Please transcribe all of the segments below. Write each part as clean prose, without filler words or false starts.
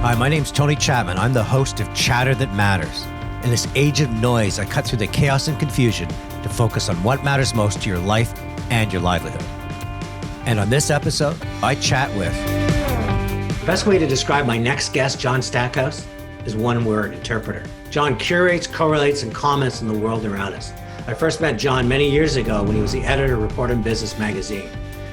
Hi, my name's Tony Chapman. I'm the host of Chatter That Matters. In this age of noise, I cut through the chaos and confusion to focus on what matters most to your life and your livelihood. And on this episode, I chat with... The best way to describe my next guest, John Stackhouse, is one word: interpreter. John curates, correlates, and comments on the world around us. I first met John many years ago when he was the editor of Report on Business magazine.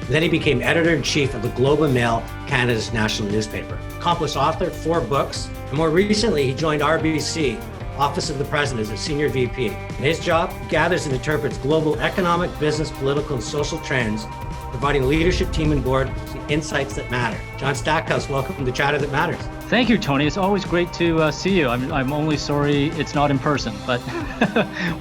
Then he became editor-in-chief of the Globe and Mail, Canada's national newspaper. Accomplished author, 4 books, and more recently he joined RBC, Office of the President, as a Senior VP. In his job, he gathers and interprets global economic, business, political, and social trends, providing leadership team and board the insights that matter. John Stackhouse, welcome to Chatter That Matters. Thank you, Tony. It's always great to see you. I'm only sorry it's not in person, but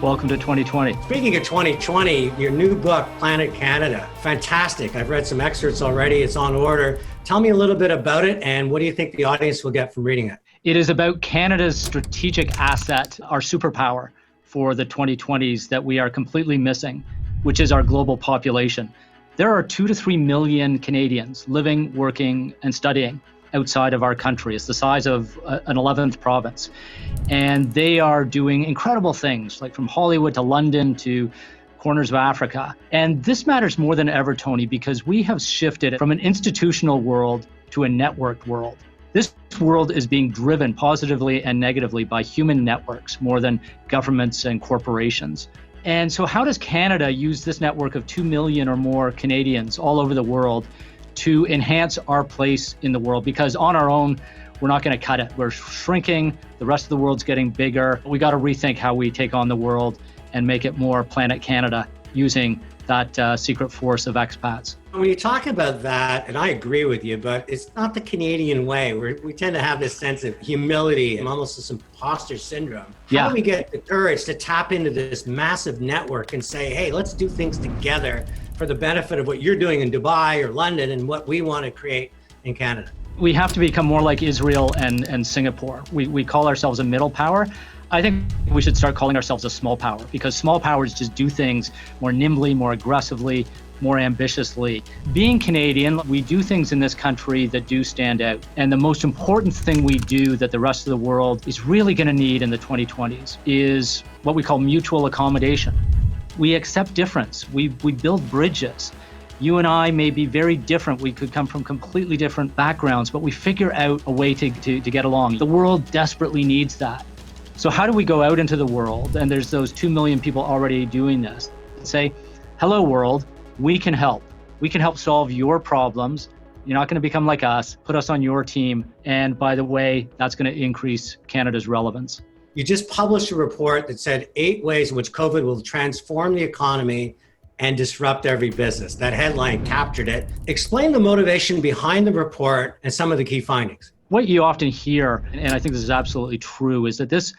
welcome to 2020. Speaking of 2020, your new book, Planet Canada, fantastic. I've read some excerpts already. It's on order. Tell me a little bit about it, and what do you think the audience will get from reading it? It is about Canada's strategic asset, our superpower for the 2020s that we are completely missing, which is our global population. There are 2 to 3 million Canadians living, working, and studying outside of our country. It's the size of an 11th province. And they are doing incredible things, like from Hollywood to London to corners of Africa. And this matters more than ever, Tony, because we have shifted from an institutional world to a networked world. This world is being driven positively and negatively by human networks more than governments and corporations. And so how does Canada use this network of 2 million or more Canadians all over the world to enhance our place in the world? Because on our own, we're not going to cut it. We're shrinking. The rest of the world's getting bigger. We got to rethink how we take on the world and make it more Planet Canada using that secret force of expats. When you talk about that, and I agree with you, but it's not the Canadian way. We tend to have this sense of humility and almost this imposter syndrome. How do we get the courage to tap into this massive network and say, hey, let's do things together for the benefit of what you're doing in Dubai or London and what we want to create in Canada? We have to become more like Israel and Singapore. We call ourselves a middle power. I think we should start calling ourselves a small power, because small powers just do things more nimbly, more aggressively, more ambitiously. Being Canadian, we do things in this country that do stand out. And the most important thing we do that the rest of the world is really going to need in the 2020s is what we call mutual accommodation. We accept difference. We build bridges. You and I may be very different. We could come from completely different backgrounds, but we figure out a way to get along. The world desperately needs that. So how do we go out into the world? And there's those 2 million people already doing this. Say, hello world, we can help. We can help solve your problems. You're not going to become like us. Put us on your team. And by the way, that's going to increase Canada's relevance. You just published a report that said 8 ways in which COVID will transform the economy and disrupt every business. That headline captured it. Explain the motivation behind the report and some of the key findings. What you often hear, and I think this is absolutely true, is that this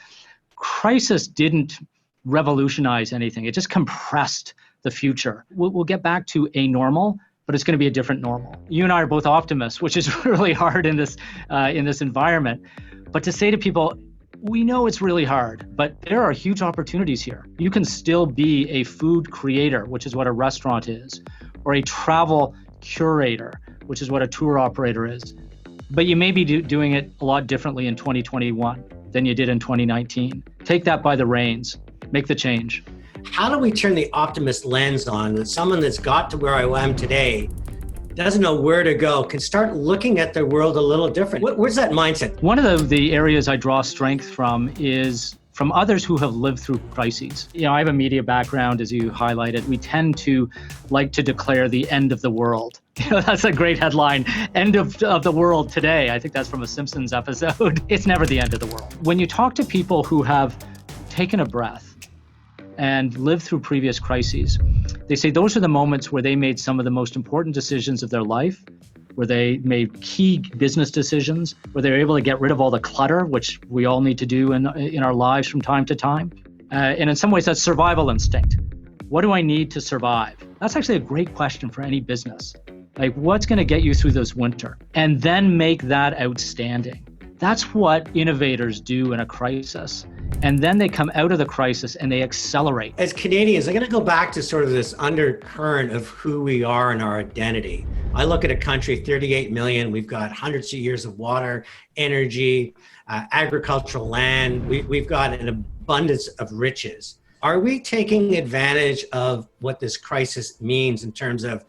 crisis didn't revolutionize anything. It just compressed the future. We'll get back to a normal, but it's going to be a different normal. You and I are both optimists, which is really hard in this environment. But to say to people, we know it's really hard, but there are huge opportunities here. You can still be a food creator, which is what a restaurant is, or a travel curator, which is what a tour operator is. But you may be doing it a lot differently in 2021 than you did in 2019. Take that by the reins, make the change. How do we turn the optimist lens on that someone that's got to where I am today, doesn't know where to go, can start looking at their world a little different? Where's that mindset? One of the areas I draw strength from is from others who have lived through crises. You know, I have a media background, as you highlighted. We tend to like to declare the end of the world. You know, that's a great headline, end of the world today. I think that's from a Simpsons episode. It's never the end of the world. When you talk to people who have taken a breath and lived through previous crises, they say those are the moments where they made some of the most important decisions of their life, where they made key business decisions, where they were able to get rid of all the clutter, which we all need to do in our lives from time to time. And in some ways, that's survival instinct. What do I need to survive? That's actually a great question for any business. Like, what's going to get you through this winter? And then make that outstanding. That's what innovators do in a crisis. And then they come out of the crisis and they accelerate. As Canadians, I'm going to go back to sort of this undercurrent of who we are and our identity. I look at a country, 38 million, we've got hundreds of years of water, energy, agricultural land. We've got an abundance of riches. Are we taking advantage of what this crisis means in terms of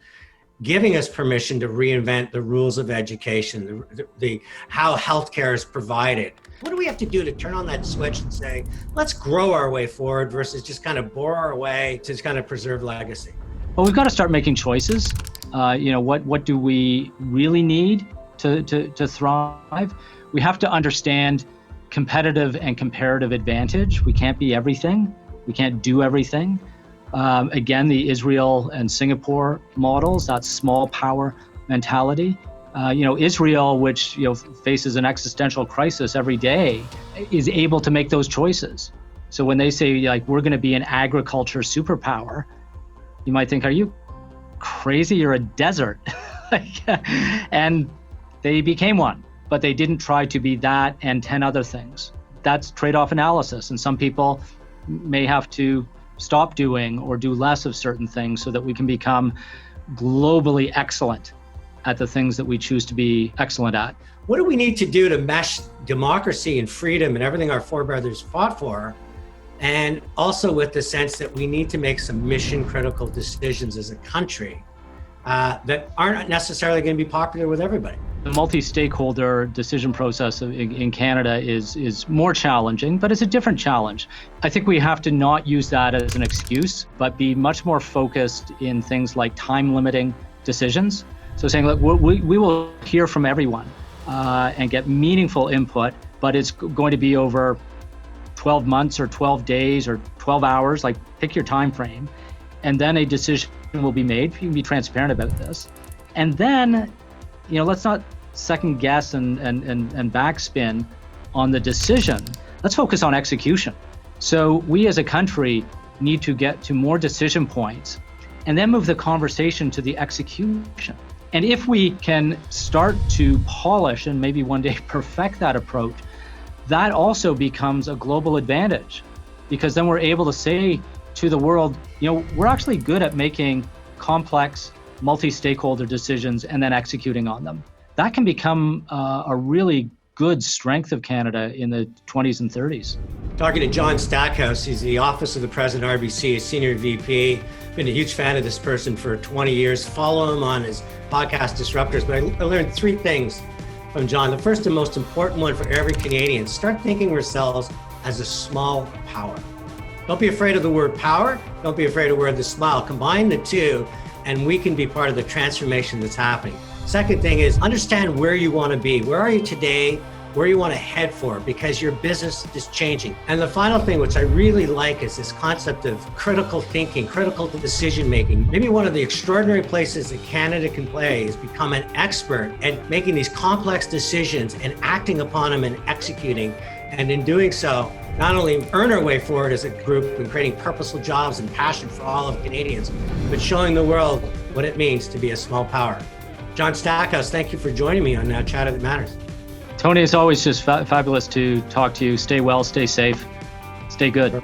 giving us permission to reinvent the rules of education, the how healthcare is provided? What do we have to do to turn on that switch and say, let's grow our way forward versus just kind of bore our way to just kind of preserve legacy? Well, we've got to start making choices. What do we really need to thrive? We have to understand competitive and comparative advantage. We can't be everything. We can't do everything. Again, the Israel and Singapore models, that small power mentality. Israel, which faces an existential crisis every day, is able to make those choices. So when they say we're going to be an agriculture superpower, you might think, are you crazy? You're a desert. And they became one, but they didn't try to be that and 10 other things. That's trade-off analysis. And some people may have to stop doing or do less of certain things so that we can become globally excellent at the things that we choose to be excellent at. What do we need to do to mesh democracy and freedom and everything our forebears fought for, and also with the sense that we need to make some mission critical decisions as a country that aren't necessarily going to be popular with everybody? The multi-stakeholder decision process in Canada is more challenging, but it's a different challenge. I think we have to not use that as an excuse, but be much more focused in things like time limiting decisions. So saying, look, we will hear from everyone and get meaningful input, but it's going to be over 12 months or 12 days or 12 hours, pick your time frame. And then a decision will be made. You can be transparent about this. And then, let's not second guess and backspin on the decision. Let's focus on execution. So we as a country need to get to more decision points and then move the conversation to the execution. And if we can start to polish and maybe one day perfect that approach, that also becomes a global advantage, because then we're able to say to the world, we're actually good at making complex multi-stakeholder decisions and then executing on them. That can become a really good strength of Canada in the 20s and 30s. Talking to John Stackhouse, he's the Office of the President RBC, Senior VP. Been a huge fan of this person for 20 years. Follow him on his podcast Disruptors. But I learned 3 things from John. The first and most important one for every Canadian: start thinking of ourselves as a small power. Don't be afraid of the word power. Don't be afraid of the word the smile. Combine the two, and we can be part of the transformation that's happening. Second thing is understand where you want to be. Where are you today? Where you want to head for, because your business is changing. And the final thing, which I really like, is this concept of critical thinking, critical decision making. Maybe one of the extraordinary places that Canada can play is become an expert at making these complex decisions and acting upon them and executing. And in doing so, not only earn our way forward as a group and creating purposeful jobs and passion for all of Canadians, but showing the world what it means to be a small power. John Stackhouse, thank you for joining me on Chatter That Matters. Tony, it's always just fabulous to talk to you. Stay well, stay safe, stay good.